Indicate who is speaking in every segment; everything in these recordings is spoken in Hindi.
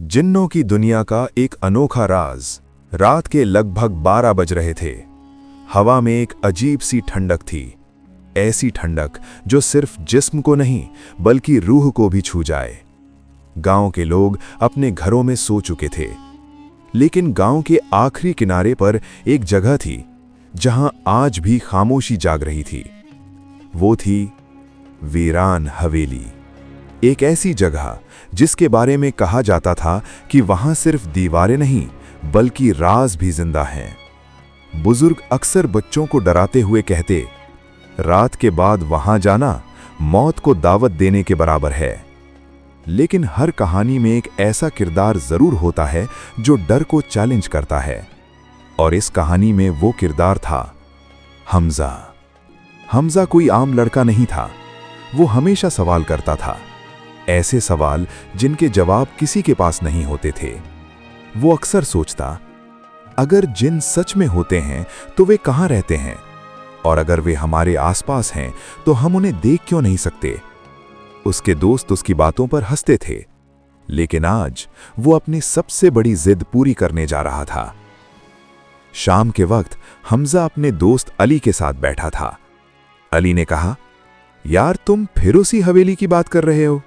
Speaker 1: जिन्नों की दुनिया का एक अनोखा राज। रात के लगभग 12 बज रहे थे। हवा में एक अजीब सी ठंडक थी, ऐसी ठंडक जो सिर्फ जिस्म को नहीं बल्कि रूह को भी छू जाए। गांव के लोग अपने घरों में सो चुके थे, लेकिन गांव के आखिरी किनारे पर एक जगह थी जहां आज भी खामोशी जाग रही थी। वो थी वीरान हवेली, एक ऐसी जगह जिसके बारे में कहा जाता था कि वहां सिर्फ दीवारें नहीं बल्कि राज भी जिंदा हैं। बुजुर्ग अक्सर बच्चों को डराते हुए कहते, रात के बाद वहां जाना मौत को दावत देने के बराबर है। लेकिन हर कहानी में एक ऐसा किरदार जरूर होता है जो डर को चैलेंज करता है, और इस कहानी में वो किरदार था हमजा। हमजा कोई आम लड़का नहीं था। वो हमेशा सवाल करता था, ऐसे सवाल जिनके जवाब किसी के पास नहीं होते थे। वो अक्सर सोचता, अगर जिन सच में होते हैं तो वे कहाँ रहते हैं, और अगर वे हमारे आसपास हैं तो हम उन्हें देख क्यों नहीं सकते। उसके दोस्त उसकी बातों पर हंसते थे, लेकिन आज वो अपनी सबसे बड़ी जिद पूरी करने जा रहा था। शाम के वक्त हमजा अपने दोस्त अली के साथ बैठा था। अली ने कहा, यार तुम फिर उसी हवेली की बात कर रहे हो?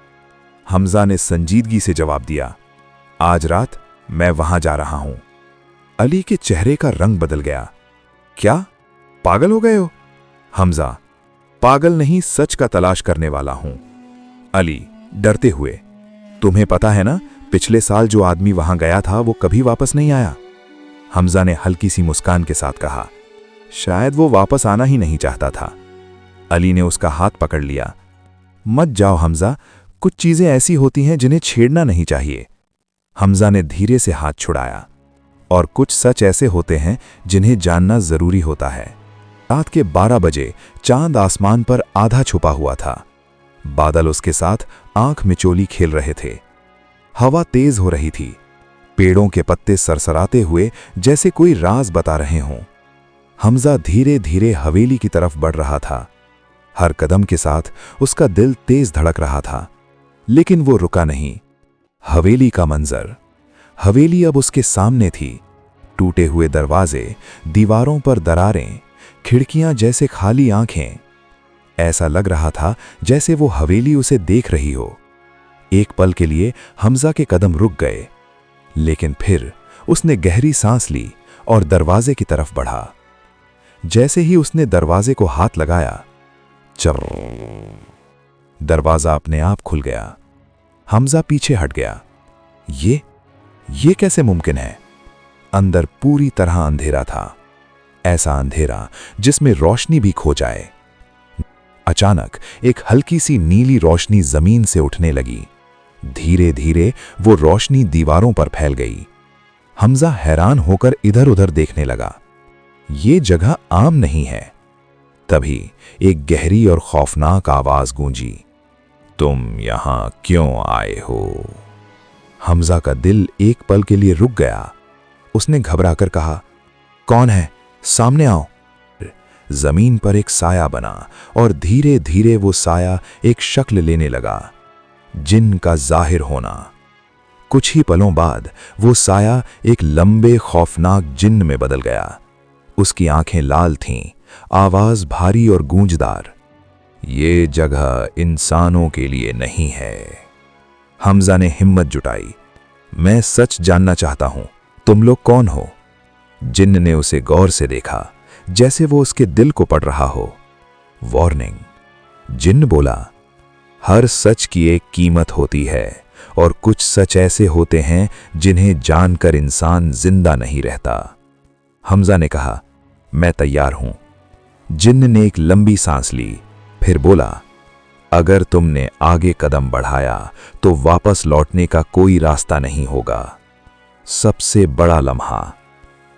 Speaker 1: हमजा ने संजीदगी से जवाब दिया, आज रात मैं वहां जा रहा हूं। अली के चेहरे का रंग बदल गया। क्या, पागल हो गए हो? हमजा, पागल नहीं, सच का तलाश करने वाला हूं। अली डरते हुए, तुम्हें पता है ना, पिछले साल जो आदमी वहां गया था वो कभी वापस नहीं आया। हमजा ने हल्की सी मुस्कान के साथ कहा, शायद वो वापस आना ही नहीं चाहता था। अली ने उसका हाथ पकड़ लिया, मत जाओ हमजा, कुछ चीजें ऐसी होती हैं जिन्हें छेड़ना नहीं चाहिए। हमजा ने धीरे से हाथ छुड़ाया, और कुछ सच ऐसे होते हैं जिन्हें जानना जरूरी होता है। रात के 12 बजे चांद आसमान पर आधा छुपा हुआ था। बादल उसके साथ आंख मिचोली खेल रहे थे। हवा तेज हो रही थी, पेड़ों के पत्ते सरसराते हुए जैसे कोई राज बता रहे हों। हमजा धीरे धीरे हवेली की तरफ बढ़ रहा था। हर कदम के साथ उसका दिल तेज धड़क रहा था, लेकिन वो रुका नहीं। हवेली का मंजर, हवेली अब उसके सामने थी। टूटे हुए दरवाजे, दीवारों पर दरारें, खिड़कियां जैसे खाली आंखें। ऐसा लग रहा था जैसे वो हवेली उसे देख रही हो। एक पल के लिए हमजा के कदम रुक गए, लेकिन फिर उसने गहरी सांस ली और दरवाजे की तरफ बढ़ा। जैसे ही उसने दरवाजे को हाथ लगाया, दरवाजा अपने आप खुल गया। हमजा पीछे हट गया। ये कैसे मुमकिन है? अंदर पूरी तरह अंधेरा था, ऐसा अंधेरा जिसमें रोशनी भी खो जाए। अचानक एक हल्की सी नीली रोशनी जमीन से उठने लगी। धीरे धीरे वो रोशनी दीवारों पर फैल गई। हमजा हैरान होकर इधर उधर देखने लगा। ये जगह आम नहीं है। तभी एक गहरी और खौफनाक आवाज गूंजी, तुम यहां क्यों आए हो? हमजा का दिल एक पल के लिए रुक गया। उसने घबराकर कहा, कौन है? सामने आओ। जमीन पर एक साया बना और धीरे धीरे वो साया एक शक्ल लेने लगा, जिन का जाहिर होना। कुछ ही पलों बाद वो साया एक लंबे खौफनाक जिन्न में बदल गया। उसकी आंखें लाल थीं, आवाज भारी और गूंजदार। ये जगह इंसानों के लिए नहीं है। हमजा ने हिम्मत जुटाई, मैं सच जानना चाहता हूं, तुम लोग कौन हो? जिन्न ने उसे गौर से देखा, जैसे वो उसके दिल को पढ़ रहा हो। वार्निंग। जिन्न बोला, हर सच की एक कीमत होती है, और कुछ सच ऐसे होते हैं जिन्हें जानकर इंसान जिंदा नहीं रहता। हमजा ने कहा, मैं तैयार हूं। जिन्न ने एक लंबी सांस ली, फिर बोला, अगर तुमने आगे कदम बढ़ाया तो वापस लौटने का कोई रास्ता नहीं होगा। सबसे बड़ा लम्हा।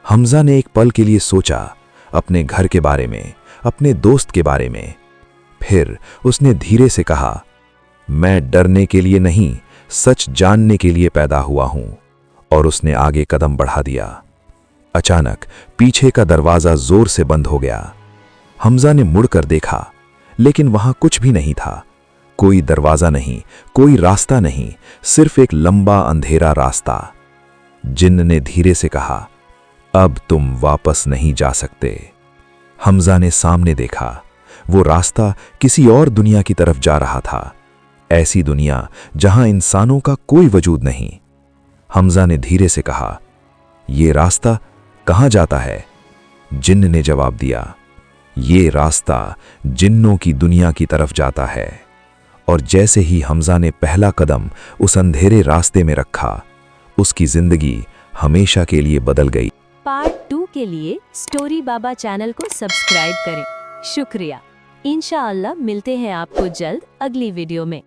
Speaker 1: हमजा ने एक पल के लिए सोचा, अपने घर के बारे में, अपने दोस्त के बारे में। फिर उसने धीरे से कहा, मैं डरने के लिए नहीं, सच जानने के लिए पैदा हुआ हूं। और उसने आगे कदम बढ़ा दिया। अचानक पीछे का दरवाजा जोर से बंद हो गया। हमजा ने मुड़कर देखा, लेकिन वहां कुछ भी नहीं था। कोई दरवाजा नहीं, कोई रास्ता नहीं, सिर्फ एक लंबा अंधेरा रास्ता। जिन्न ने धीरे से कहा, अब तुम वापस नहीं जा सकते। हमजा ने सामने देखा, वो रास्ता किसी और दुनिया की तरफ जा रहा था, ऐसी दुनिया जहां इंसानों का कोई वजूद नहीं। हमजा ने धीरे से कहा, ये रास्ता कहां जाता है? जिन्न ने जवाब दिया, ये रास्ता जिन्नों की दुनिया की तरफ जाता है। और जैसे ही हमजा ने पहला कदम उस अंधेरे रास्ते में रखा, उसकी जिंदगी हमेशा के लिए बदल गई।
Speaker 2: पार्ट 2 के लिए स्टोरी बाबा चैनल को सब्सक्राइब करें। शुक्रिया। इंशाअल्लाह मिलते हैं आपको जल्द अगली वीडियो में।